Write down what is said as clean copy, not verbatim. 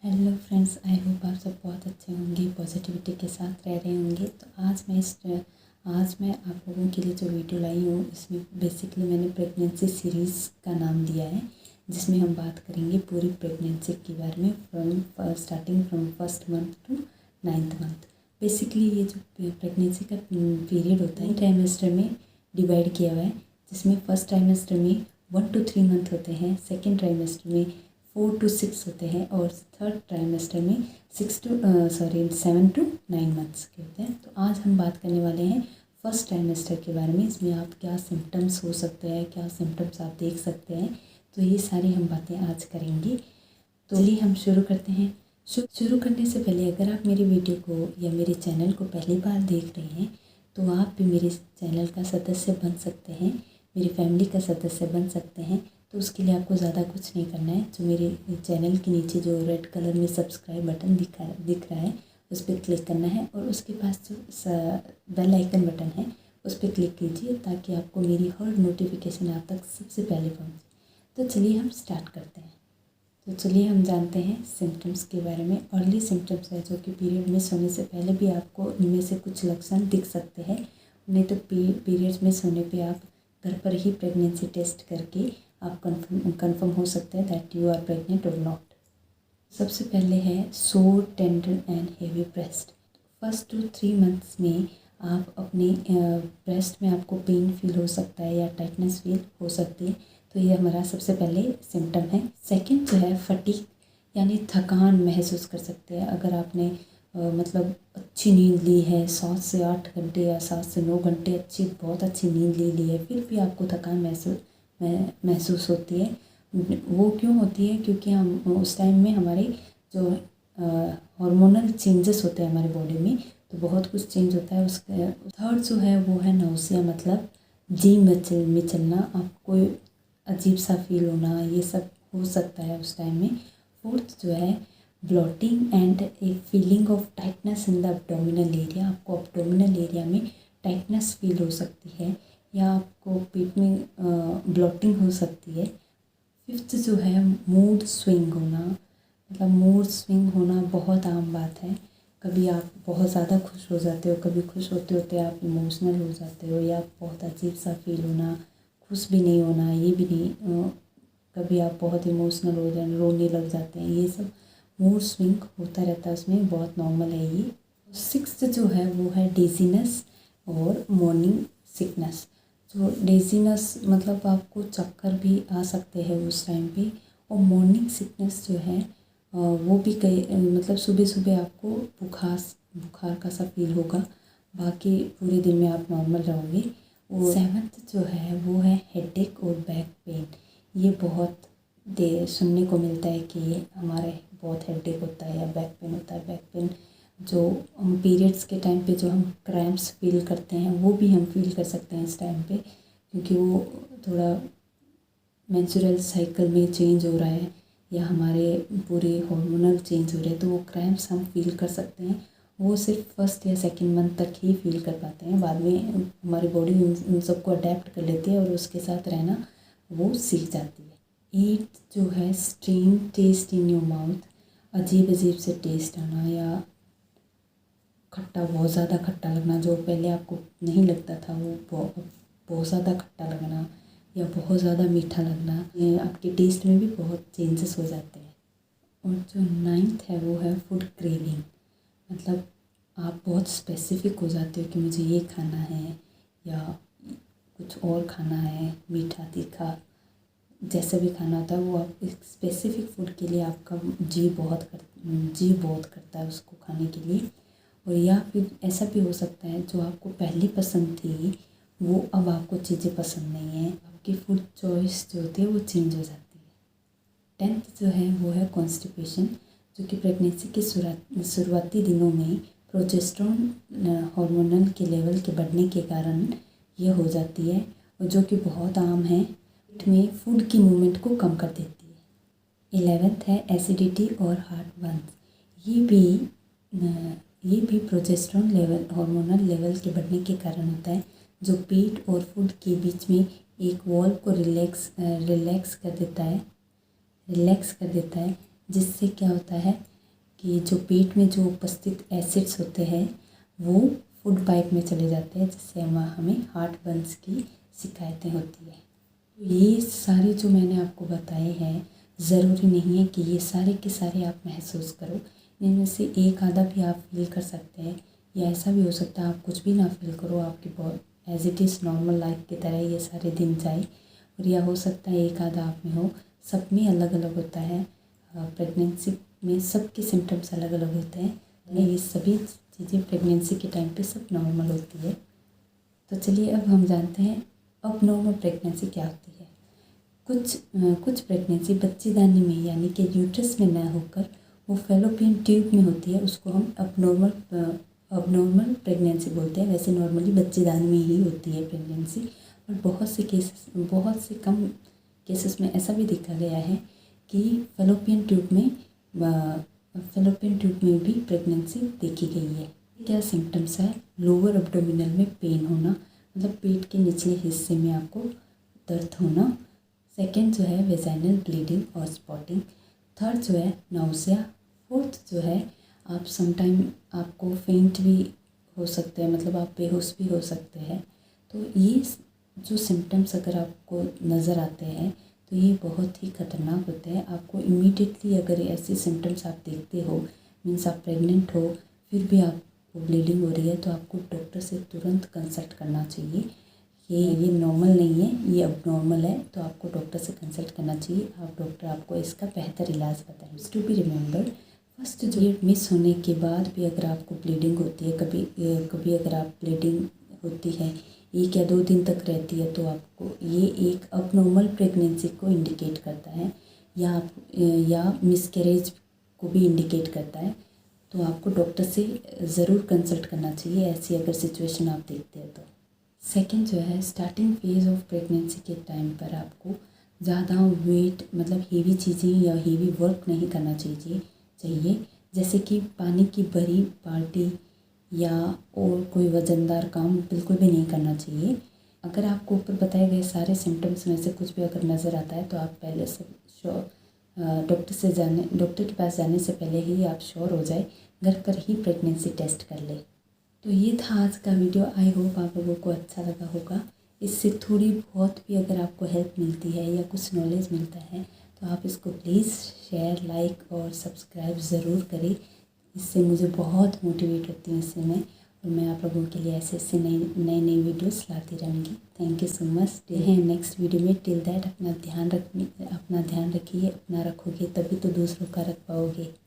Hello friends, I hope आप सब बहुत अच्छे होंगे, पॉजिटिविटी के साथ रह रहे होंगे। तो आज मैं आप लोगों के लिए जो वीडियो लाई हूँ, इसमें बेसिकली मैंने प्रेगनेंसी सीरीज़ का नाम दिया है, जिसमें हम बात करेंगे पूरी प्रेगनेंसी के बारे में starting from first month to 9th month. Basically ये जो प्रेगनेंसी का पीरियड होता है ट्राइमेस्टर में डिवाइड किया हुआ है, जिसमें फर्स्ट ट्राइमेस्टर में 1 to 3 मंथ होते हैं, सेकेंड ट्राइमेस्टर में 4 to 6 होते हैं और थर्ड ट्राइमेस्टर में 7 to 9 मंथ्स के होते हैं। तो आज हम बात करने वाले हैं फर्स्ट ट्राइमेस्टर के बारे में। इसमें आप क्या सिम्टम्स हो सकते हैं, क्या सिम्टम्स आप देख सकते हैं, तो ये सारी हम बातें आज करेंगे। तो चलिए हम शुरू करते हैं। शुरू करने से पहले अगर आप मेरी वीडियो को या मेरे चैनल को पहली बार देख रहे हैं, तो आप भी मेरे चैनल का सदस्य बन सकते हैं, मेरी फैमिली का सदस्य बन सकते हैं। तो उसके लिए आपको ज़्यादा कुछ नहीं करना है। जो मेरे चैनल के नीचे जो रेड कलर में सब्सक्राइब बटन दिख रहा है, उस पर क्लिक करना है और उसके पास जो बेल आइकन बटन है, उस पर क्लिक कीजिए, ताकि आपको मेरी हर नोटिफिकेशन आप तक सबसे पहले पहुँचे। तो चलिए हम स्टार्ट करते हैं। तो चलिए हम जानते हैं सिम्टम्स के बारे में। अर्ली सिम्टम्स है जो कि पीरियड मिस होने से पहले भी आपको इनमें से कुछ लक्षण दिख सकते हैं। नहीं तो पीरियड्स मिस होने पे आप घर पर ही प्रेगनेंसी टेस्ट करके आप कंफर्म हो सकते हैं दैट यू आर प्रेग्नेंट और नॉट। सबसे पहले है सोर, tender and heavy breast. First 2-3 months में आप अपने ब्रेस्ट में आपको पेन फील हो सकता है या टाइटनेस फील हो सकती है। तो ये हमारा सबसे पहले सिम्टम है। सेकंड जो है फटीग, यानी थकान महसूस कर सकते हैं। अगर आपने मतलब अच्छी नींद ली है, 7 से 8 घंटे या 7 से 9 घंटे बहुत अच्छी नींद ली है, फिर भी आपको थकान महसूस होती है। वो क्यों होती है? क्योंकि हम उस टाइम में हमारे जो हार्मोनल चेंजेस होते हैं हमारे बॉडी में, तो बहुत कुछ चेंज होता है। उसके थर्ड जो है वो है नौसिया, मतलब जी में चलना, आपको अजीब सा फील होना, ये सब हो सकता है उस टाइम में। फोर्थ जो है bloating and a feeling of tightness in the abdominal area. आपको एब्डोमिनल एरिया में टाइटनेस फील हो सकती है या आपको पेट में ब्लोटिंग हो सकती है। फिफ्थ जो है मूड स्विंग होना, मतलब मूड स्विंग होना बहुत आम बात है। कभी आप बहुत ज़्यादा खुश हो जाते हो, कभी खुश होते होते आप इमोशनल हो जाते हो, या बहुत अजीब सा फील होना, खुश भी नहीं होना, ये भी नहीं, कभी आप बहुत इमोशनल हो जाए, रोने लग जाते हैं, ये सब मूड स्विंग होता रहता है, उसमें बहुत नॉर्मल है ये। सिक्स्थ जो है वो है डेजीनेस और मॉर्निंग सिकनेस। तो डेजीनेस मतलब आपको चक्कर भी आ सकते हैं उस टाइम पे, और मॉर्निंग सिकनेस जो है वो भी मतलब सुबह सुबह आपको बुखार का सा फील होगा, बाकी पूरे दिन में आप नॉर्मल रहोगे। और सेवन्थ जो है वो है हेडेक और बैक पेन। ये बहुत सुनने को मिलता है कि हमारे बहुत हेडेक होता है या बैक पेन होता है। बैक पेन जो हम पीरियड्स के टाइम पे जो हम क्रैम्प्स फील करते हैं, वो भी हम फील कर सकते हैं इस टाइम पे, क्योंकि वो थोड़ा मेंस्ट्रुअल साइकिल में चेंज हो रहा है या हमारे पूरे हार्मोनल चेंज हो रहे हैं, तो वो क्रैम्प्स हम फील कर सकते हैं। वो सिर्फ फर्स्ट या सेकंड मंथ तक ही फील कर पाते हैं, बाद में हमारी बॉडी उन सबको अडेप्ट कर लेती है और उसके साथ रहना वो सीख जाती है। 8 जो है strange taste in your mouth, अजीब से टेस्ट आना या खट्टा, बहुत ज़्यादा खट्टा लगना, जो पहले आपको नहीं लगता था वो बहुत ज़्यादा खट्टा लगना या बहुत ज़्यादा मीठा लगना, ये आपके टेस्ट में भी बहुत चेंजेस हो जाते हैं। और जो 9th है वो है फूड क्रेविंग, मतलब आप बहुत स्पेसिफिक हो जाते हो कि मुझे ये खाना है या कुछ और खाना है, मीठा तीखा जैसा भी खाना होता है, वो आप एक स्पेसिफिक फूड के लिए आपका जी बहुत करता है उसको खाने के लिए। और या फिर ऐसा भी हो सकता है जो आपको पहले पसंद थी वो अब आपको चीज़ें पसंद नहीं है, आपकी फूड चॉइस जो होती है वो चेंज हो जाती है। 10th जो है वो है कॉन्स्टिपेशन, जो कि प्रेगनेंसी के शुरुआती दिनों में प्रोजेस्टेरोन हार्मोनल के लेवल के बढ़ने के कारण ये हो जाती है, और जो कि बहुत आम है, पेट में फूड की मूवमेंट को कम कर देती है। 11th है एसिडिटी और हार्ट बर्न्स। ये भी प्रोजेस्टेरोन लेवल, हार्मोनल लेवल के बढ़ने के कारण होता है, जो पेट और फूड के बीच में एक वॉल्व को रिलैक्स कर देता है, जिससे क्या होता है कि जो पेट में जो उपस्थित एसिड्स होते हैं वो फूड पाइप में चले जाते हैं, जिससे हमें हार्ट बर्न्स की शिकायतें होती है। ये सारे जो मैंने आपको बताए हैं, ज़रूरी नहीं है कि ये सारे के सारे आप महसूस करो। इनमें से एक आधा भी आप फील कर सकते हैं, या ऐसा भी हो सकता है आप कुछ भी ना फील करो, आपकी बहुत as it is normal life की तरह ये सारे दिन जाए। और या हो सकता है एक आधा आप में हो। सब में अलग अलग होता है। प्रेगनेंसी में सबके सिम्टम्स अलग अलग होते हैं। ये सभी चीज़ें प्रेगनेंसी के टाइम पे सब नॉर्मल होती है। तो चलिए अब हम जानते हैं अब नॉर्मल प्रेगनेंसी क्या होती है। कुछ प्रेगनेंसी बच्चेदानी में यानी कि यूट्रस में न होकर वो फैलोपियन ट्यूब में होती है, उसको हम अबनॉर्मल प्रेगनेंसी बोलते हैं। वैसे नॉर्मली बच्चेदानी में ही होती है प्रेगनेंसी। और बहुत से कम केसेस में ऐसा भी देखा गया है कि फैलोपियन ट्यूब में भी प्रेगनेंसी देखी गई है। क्या सिम्टम्स है? लोअर एब्डोमिनल में पेन होना, मतलब पेट के निचले हिस्से में आपको दर्द होना। सेकंड जो है वेजाइनल ब्लीडिंग और स्पॉटिंग। थर्ड जो है नाउसिया। फोर्थ जो है आप समटाइम आपको फेंट भी हो सकते हैं, मतलब आप बेहोश भी हो सकते हैं। तो ये जो सिम्टम्स अगर आपको नज़र आते हैं तो ये बहुत ही ख़तरनाक होते हैं। आपको इमीडिएटली अगर ऐसे सिम्टम्स आप देखते हो, मीन्स आप प्रेग्नेंट हो, फिर भी आपको ब्लीडिंग हो रही है, तो आपको डॉक्टर से तुरंत कंसल्ट करना चाहिए। ये नॉर्मल नहीं है, ये अब नॉर्मल है, तो आपको डॉक्टर से कंसल्ट करना चाहिए। डॉक्टर आपको इसका बेहतर इलाज बताएं। टू बी रिमेंबर, फर्स्ट जो ये मिस होने के बाद भी अगर आपको ब्लीडिंग होती है, कभी अगर आप ब्लीडिंग होती है 1 या 2 दिन तक रहती है, तो आपको ये एक अबनॉर्मल प्रेगनेंसी को इंडिकेट करता है, या मिसकैरेज को भी इंडिकेट करता है। तो आपको डॉक्टर से ज़रूर कंसल्ट करना चाहिए ऐसी अगर सिचुएशन आप देखते हैं तो। सेकंड जो है स्टार्टिंग फेज़ ऑफ प्रेगनेंसी के टाइम पर आपको ज़्यादा वेट, मतलब हेवी चीज़ें या हेवी वर्क नहीं करना चाहिए। जैसे कि पानी की भरी बाल्टी या और कोई वज़नदार काम बिल्कुल भी नहीं करना चाहिए। अगर आपको ऊपर बताए गए सारे सिम्टम्स में से कुछ भी अगर नज़र आता है तो आप पहले से डॉक्टर के पास जाने से पहले ही आप श्योर हो जाए, घर पर ही प्रेगनेंसी टेस्ट कर ले। तो ये था आज का वीडियो। आई होप आप लोगों को अच्छा लगा होगा। इससे थोड़ी बहुत भी अगर आपको हेल्प मिलती है या कुछ नॉलेज मिलता है तो आप इसको प्लीज़ शेयर, लाइक और सब्सक्राइब ज़रूर करें। इससे मुझे बहुत मोटिवेट होती हूँ इससे मैं, और मैं आप लोगों के लिए ऐसे नई वीडियोस लाती रहूँगी। Thank you so much. हैं नेक्स्ट वीडियो में। टिल दैट अपना ध्यान रखिए, अपना रखोगे तभी तो दूसरों का रख पाओगे।